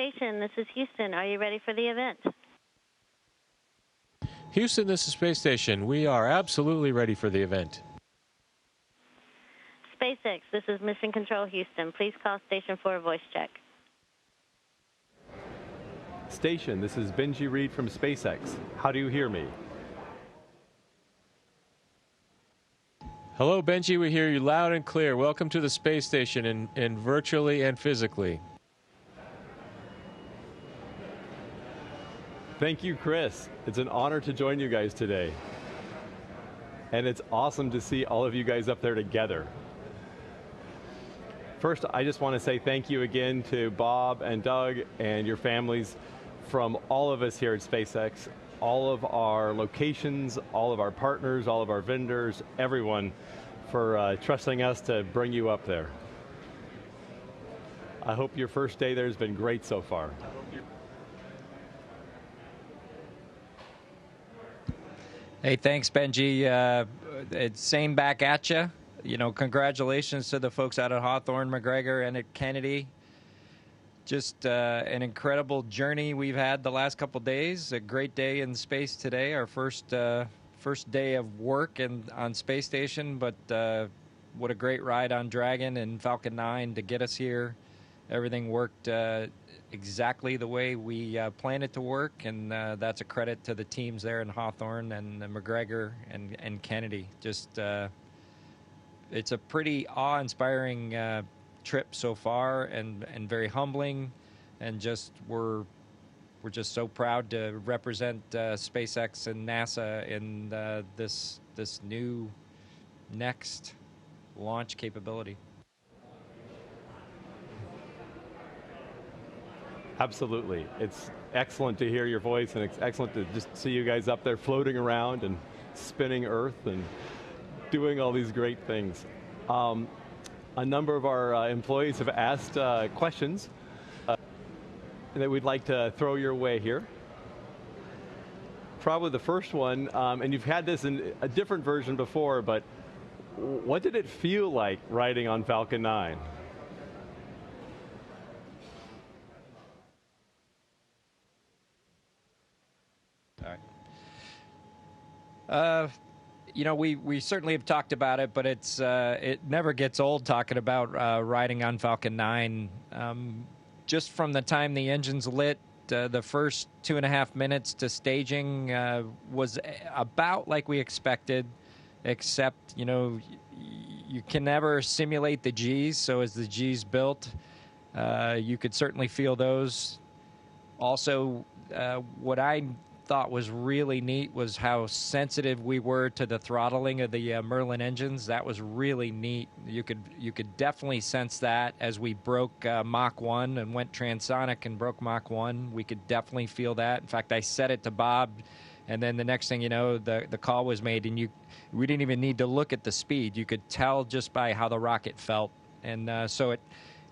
Station. This is Houston. Are you ready for the event? Houston, this is Space Station. We are absolutely ready for the event. SpaceX, this is Mission Control Houston. Please call Station for a voice check. Station, this is Benji Reed from SpaceX. How do you hear me? Hello, Benji. We hear you loud and clear. Welcome to the Space Station in virtually and physically. Thank you, Chris. It's an honor to join you guys today. And it's awesome to see all of you guys up there together. First, I just want to say thank you again to Bob and Doug and your families from all of us here at SpaceX, all of our locations, all of our partners, all of our vendors, everyone for trusting us to bring you up there. I hope your first day there has been great so far. Hey, thanks, Benji. It's same back at you. You know, congratulations to the folks out at Hawthorne, McGregor, and at Kennedy. Just an incredible journey we've had the last couple days. A great day in space today. Our first day of work on Space Station. But what a great ride on Dragon and Falcon 9 to get us here. Everything worked exactly the way we planned it to work, and that's a credit to the teams there in Hawthorne and McGregor and Kennedy. Just it's a pretty awe-inspiring trip so far, and very humbling, and just we're just so proud to represent SpaceX and NASA in this new next launch capability. Absolutely. It's excellent to hear your voice, and it's excellent to just see you guys up there floating around and spinning Earth and doing all these great things. A number of our employees have asked questions that we'd like to throw your way here. Probably the first one, and you've had this in a different version before, but what did it feel like riding on Falcon 9? You know, we certainly have talked about it, but it never gets old talking about riding on Falcon 9. Just from the time the engine's lit, the first 2.5 minutes to staging was about like we expected, except, you know, you can never simulate the Gs, so as the Gs built, you could certainly feel those. Also, what I thought was really neat was how sensitive we were to the throttling of the Merlin engines. That was really neat. You could definitely sense that as we broke Mach 1 and went transonic and broke Mach 1. We could definitely feel that. In fact, I said it to Bob, and then the next thing you know, the call was made, and we didn't even need to look at the speed. You could tell just by how the rocket felt, and so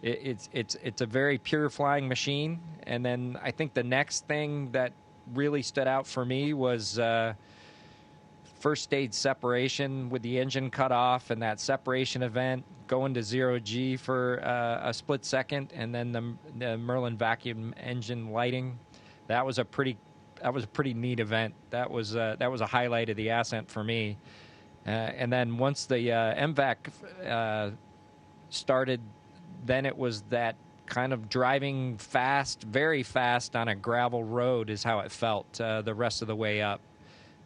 it's a very pure flying machine. And then I think the next thing that really stood out for me was first stage separation with the engine cut off, and that separation event going to 0G for a split second, and then the Merlin vacuum engine lighting. That was a pretty neat event. That was a highlight of the ascent for me. And then once the MVAC started, then it was that kind of driving fast, very fast on a gravel road is how it felt the rest of the way up.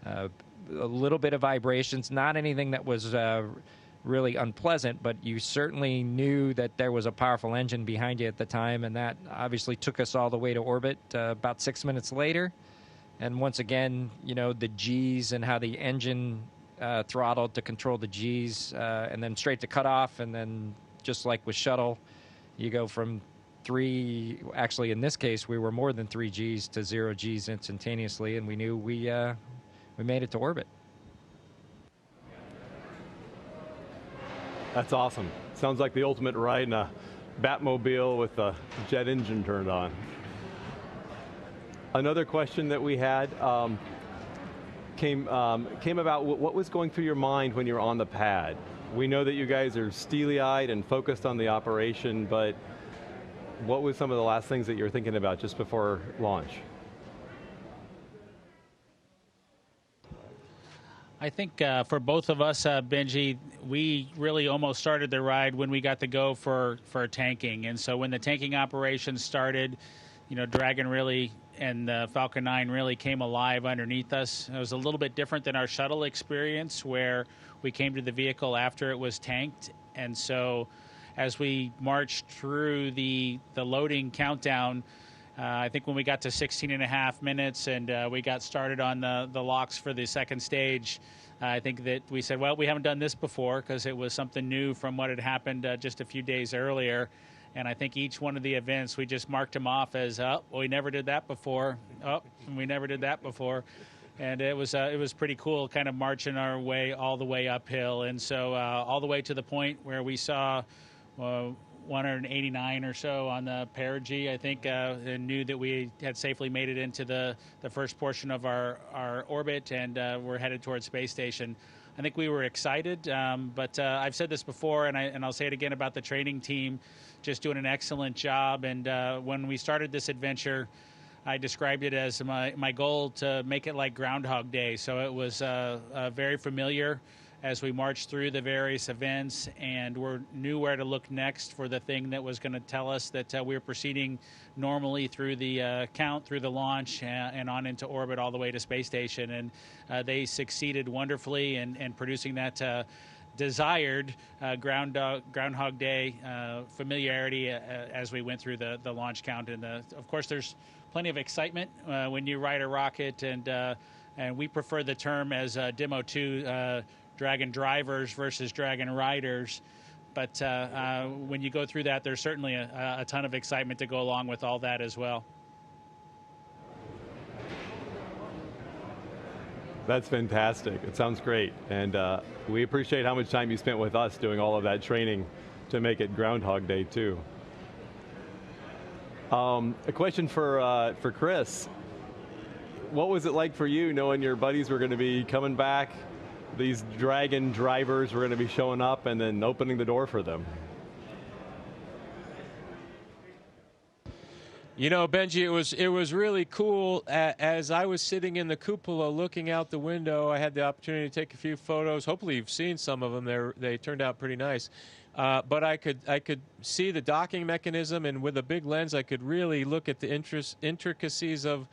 A little bit of vibrations, not anything that was really unpleasant, but you certainly knew that there was a powerful engine behind you at the time, and that obviously took us all the way to orbit about 6 minutes later. And once again, you know, the Gs and how the engine throttled to control the Gs, and then straight to cutoff, and then just like with shuttle, you go from 3, actually in this case we were more than 3 Gs to 0 Gs instantaneously, and we knew we made it to orbit. That's awesome. Sounds like the ultimate ride in a Batmobile with the jet engine turned on. Another question that we had came about what was going through your mind when you were on the pad. We know that you guys are steely-eyed and focused on the operation, but what was some of the last things that you were thinking about just before launch? I think for both of us, Benji, we really almost started the ride when we got to go for tanking. And so when the tanking operations started, you know, Dragon really and the Falcon 9 really came alive underneath us. It was a little bit different than our shuttle experience where we came to the vehicle after it was tanked. And so as we marched through the loading countdown, I think when we got to 16 and a half minutes and we got started on the locks for the second stage, I think that we said, well, we haven't done this before because it was something new from what had happened just a few days earlier. And I think each one of the events, we just marked them off as, oh, we never did that before. Oh, we never did that before. And it was pretty cool kind of marching our way all the way uphill. And so all the way to the point where we saw 189 or so on the perigee, I think, and knew that we had safely made it into the first portion of our orbit and we're headed towards space station. I think we were excited, but I've said this before, and I'll say it again about the training team, just doing an excellent job. And when we started this adventure, I described it as my goal to make it like Groundhog Day. So it was very familiar as we marched through the various events, and we knew where to look next for the thing that was going to tell us that we were proceeding normally through the count, through the launch, and on into orbit all the way to space station. And they succeeded wonderfully in producing that desired Groundhog Day familiarity as we went through the launch count. And of course, there's plenty of excitement when you ride a rocket, and we prefer the term as Demo 2, Dragon drivers versus Dragon riders. But when you go through that, there's certainly a ton of excitement to go along with all that as well. That's fantastic. It sounds great. And we appreciate how much time you spent with us doing all of that training to make it Groundhog Day too. A question for Chris. What was it like for you knowing your buddies were going to be coming back? These Dragon drivers were going to be showing up and then opening the door for them? You know, Benji, it was really cool. As I was sitting in the cupola looking out the window, I had the opportunity to take a few photos. Hopefully you've seen some of them. They turned out pretty nice. But I could see the docking mechanism, and with a big lens I could really look at the intricacies of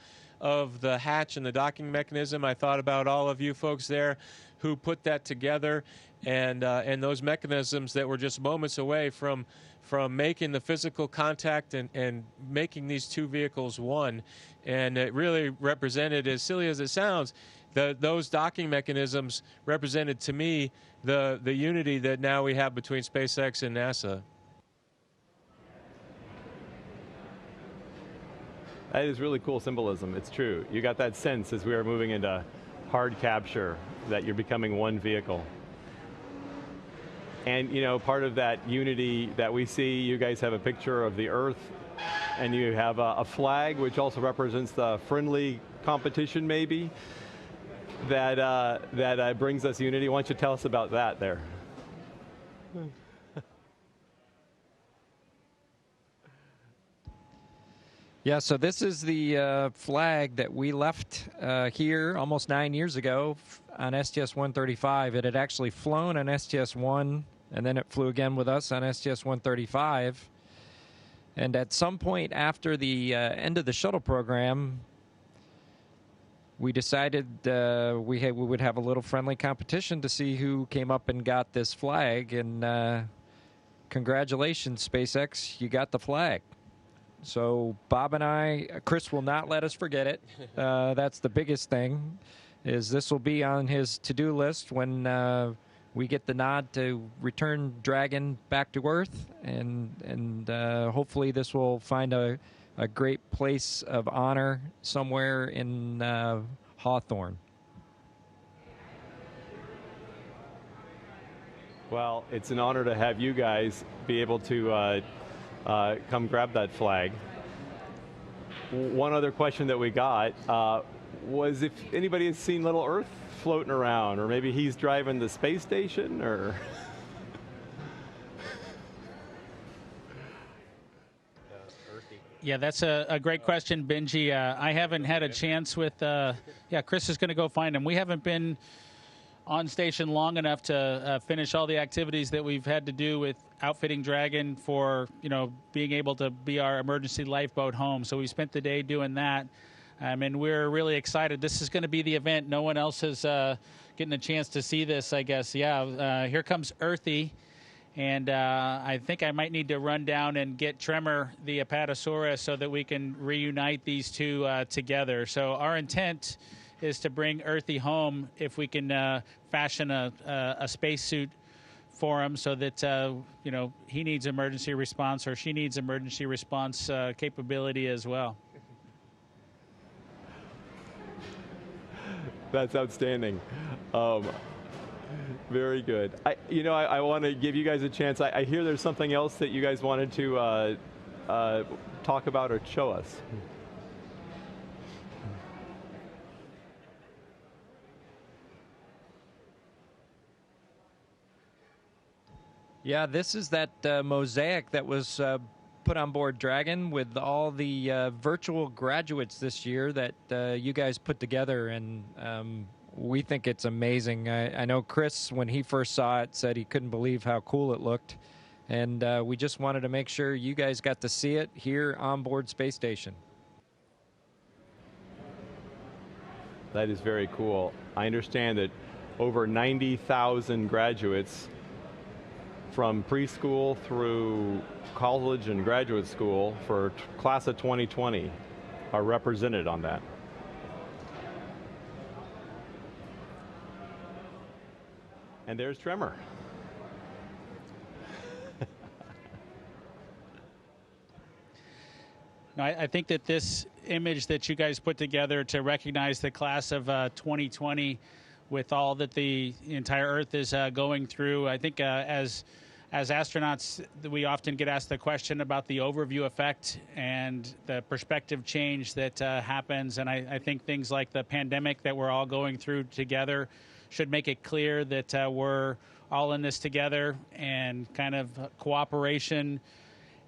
the hatch and the docking mechanism. I thought about all of you folks there who put that together, and those mechanisms that were just moments away from making the physical contact and making these two vehicles one. And it really represented, as silly as it sounds, those docking mechanisms represented to me the unity that now we have between SpaceX and NASA. That is really cool symbolism. It's true. You got that sense as we were moving into hard capture that you're becoming one vehicle. And you know, part of that unity that we see, you guys have a picture of the Earth, and you have a flag which also represents the friendly competition maybe, that brings us unity. Why don't you tell us about that there? Yeah, so this is the flag that we left here almost 9 years ago on STS-135. It had actually flown on STS-1, and then it flew again with us on STS-135. And at some point after the end of the shuttle program, we decided we would have a little friendly competition to see who came up and got this flag. And congratulations, SpaceX, you got the flag. So Bob and I, Chris will not let us forget it. That's the biggest thing, is this will be on his to-do list when we get the nod to return Dragon back to Earth, and hopefully this will find a great place of honor somewhere in Hawthorne. Well, it's an honor to have you guys be able to come grab that flag. One other question that we got was if anybody has seen Little Earth floating around, or maybe he's driving the space station, or... Yeah, that's a great question, Benji. I haven't had a chance with, Chris is going to go find him. We haven't been on station long enough to finish all the activities that we've had to do with outfitting Dragon for, being able to be our emergency lifeboat home. So we spent the day doing that. And we're really excited. This is going to be the event. No one else is getting a chance to see this, I guess. Yeah, here comes Earthy. And I think I might need to run down and get Tremor, the Apatosaurus, so that we can reunite these two together. So our intent is to bring Earthy home if we can fashion a spacesuit for him, so that he needs emergency response or she needs emergency response capability as well. That's outstanding. Very good. I want to give you guys a chance. I hear there's something else that you guys wanted to talk about or show us. Yeah, this is that mosaic that was put on board Dragon with all the virtual graduates this year that you guys put together, and we think it's amazing. I know Chris, when he first saw it, said he couldn't believe how cool it looked, and we just wanted to make sure you guys got to see it here on board Space Station. That is very cool. I understand that over 90,000 graduates from preschool through college and graduate school for class of 2020 are represented on that. And there's Tremor. I think that this image that you guys put together to recognize the class of 2020 with all that the entire Earth is going through, I think as astronauts, we often get asked the question about the overview effect and the perspective change that happens. And I think things like the pandemic that we're all going through together should make it clear that we're all in this together, and kind of cooperation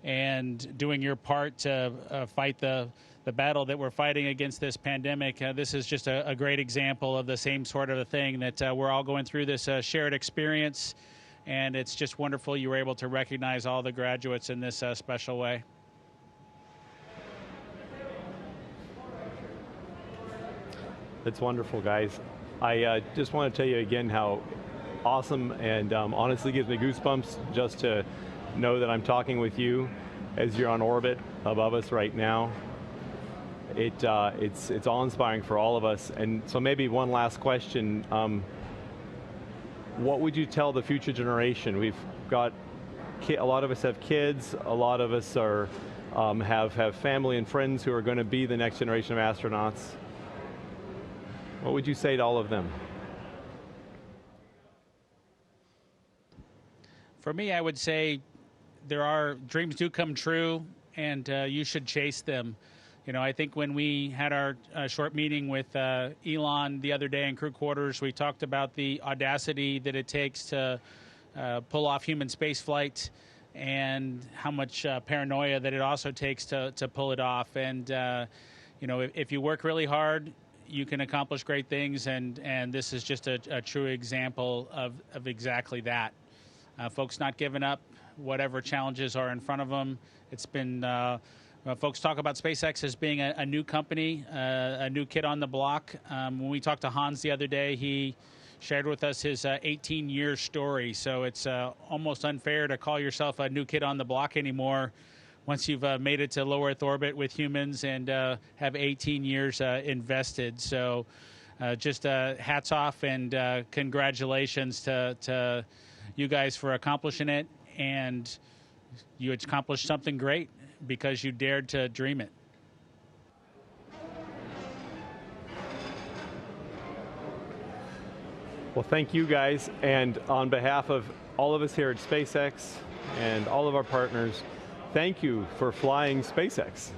and doing your part to fight the battle that we're fighting against this pandemic. This is just a great example of the same sort of a thing, that we're all going through this shared experience, and it's just wonderful you were able to recognize all the graduates in this special way. That's wonderful, guys. I just want to tell you again how awesome and honestly gives me goosebumps just to know that I'm talking with you as you're on orbit above us right now. It's awe-inspiring for all of us. And so maybe one last question. What would you tell the future generation? We've got a lot of us have kids. A lot of us are have family and friends who are going to be the next generation of astronauts. What would you say to all of them? For me, I would say dreams do come true, and you should chase them. I think when we had our short meeting with Elon the other day in crew quarters, we talked about the audacity that it takes to pull off human spaceflight, and how much paranoia that it also takes to pull it off. And if you work really hard, you can accomplish great things, and this is just a true example of exactly that. Folks not giving up, whatever challenges are in front of them. It's been, folks talk about SpaceX as being a new company, a new kid on the block. When we talked to Hans the other day, he shared with us his 18-year story. So it's almost unfair to call yourself a new kid on the block anymore once you've made it to low Earth orbit with humans and have 18 years invested. So just hats off and congratulations to you guys for accomplishing it. And you accomplished something great because you dared to dream it. Well, thank you guys. And on behalf of all of us here at SpaceX and all of our partners, thank you for flying SpaceX.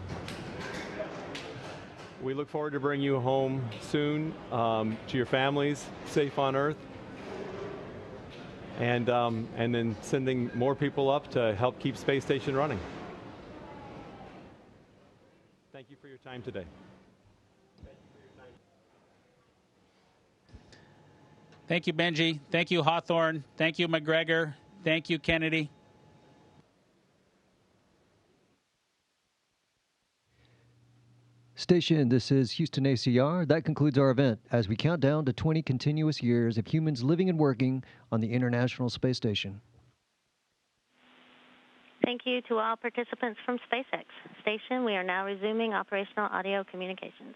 We look forward to bringing you home soon to your families, safe on Earth, and then sending more people up to help keep Space Station running. Time today. Thank you, Benji. Thank you, Hawthorne. Thank you, McGregor. Thank you, Kennedy. Station, this is Houston ACR. That concludes our event as we count down to 20 continuous years of humans living and working on the International Space Station. Thank you to all participants from SpaceX. Station, we are now resuming operational audio communications.